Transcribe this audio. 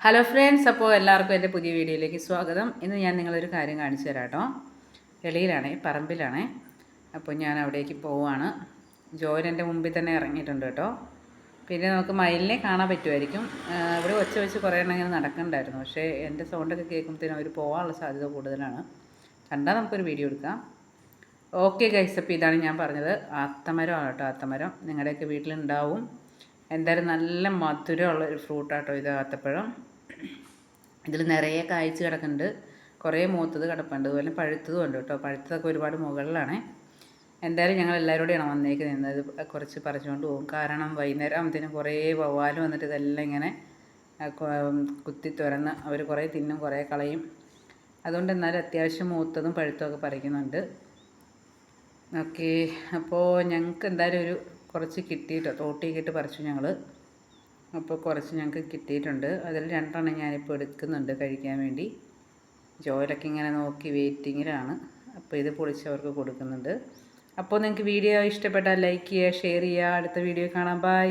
Hello friends, അപ്പോൾ എല്ലാവർക്കും എൻ്റെ പുതിയ വീഡിയോയിലേക്ക് സ്വാഗതം. ഇന്ന് ഞാൻ നിങ്ങളൊരു കാര്യം കാണിച്ചു തരാം കേട്ടോ. വെളിയിലാണേ, പറമ്പിലാണേ. അപ്പോൾ ഞാൻ അവിടേക്ക് പോവുകയാണ്. ജോയൽ എൻ്റെ മുമ്പിൽ തന്നെ ഇറങ്ങിയിട്ടുണ്ട് കേട്ടോ. പിന്നെ നമുക്ക് മയിലിനെ കാണാൻ പറ്റുമായിരിക്കും. ഇവിടെ ഒച്ച വെച്ച് കുറേ എണ്ണം ഇങ്ങനെ നടക്കണ്ടായിരുന്നു. പക്ഷേ എൻ്റെ സൗണ്ടൊക്കെ കേൾക്കുമ്പോഴത്തേനും അവർ പോകാനുള്ള സാധ്യത കൂടുതലാണ്. കണ്ടാൽ നമുക്കൊരു വീഡിയോ എടുക്കാം. ഓക്കെ ഗൈസ്, അപ്പോൾ ഇതാണ് ഞാൻ പറഞ്ഞത്. ആത്തമരമാണ് കേട്ടോ. ആത്തമരം നിങ്ങളുടെയൊക്കെ വീട്ടിലുണ്ടാവും. എന്തായാലും നല്ല മധുരമുള്ളൊരു ഫ്രൂട്ടാട്ടോ ഇത്, ആത്തപ്പഴം. ഇതിൽ നിറയെ കായ്ച്ച് കിടക്കുന്നുണ്ട്. കുറേ മൂത്തത് കിടപ്പുണ്ട്, അതുപോലെ പഴുത്തതും ഉണ്ട് കേട്ടോ. പഴുത്തതൊക്കെ ഒരുപാട് മുകളിലാണ്. എന്തായാലും ഞങ്ങൾ എല്ലാവരോടെയാണ് വന്നേക്ക് നിന്നത്. കുറച്ച് പറിച്ചുകൊണ്ട് പോകും. കാരണം വൈകുന്നേരം ആകുമ്പോഴത്തേനും കുറേ വവ്വാൽ വന്നിട്ട് ഇതെല്ലാം ഇങ്ങനെ കുത്തി തുറന്ന് അവർ കുറേ തിന്നും, കുറേ കളയും. അതുകൊണ്ട് എന്നാലും അത്യാവശ്യം മൂത്തതും പഴുത്തതൊക്കെ പറിക്കുന്നുണ്ട്. ഓക്കെ, അപ്പോൾ ഞങ്ങൾക്ക് എന്തായാലും കുറച്ച് കിട്ടിയിട്ടോ. തോട്ടിക്കിട്ട് പറിച്ചു ഞങ്ങൾ. അപ്പോൾ കുറച്ച് ഞങ്ങൾക്ക് കിട്ടിയിട്ടുണ്ട്. അതിൽ 2 എണ്ണം ഞാനിപ്പോൾ എടുക്കുന്നുണ്ട് കഴിക്കാൻ വേണ്ടി. ജോലൊക്കെ ഇങ്ങനെ നോക്കി വെയിറ്റിങ്ങിലാണ്. അപ്പോൾ ഇത് പൊളിച്ചവർക്ക് കൊടുക്കുന്നുണ്ട്. അപ്പോൾ നിങ്ങൾക്ക് വീഡിയോ ഇഷ്ടപ്പെട്ടാൽ ലൈക്ക് ചെയ്യുക, ഷെയർ ചെയ്യുക. അടുത്ത വീഡിയോ കാണാം. ബൈ.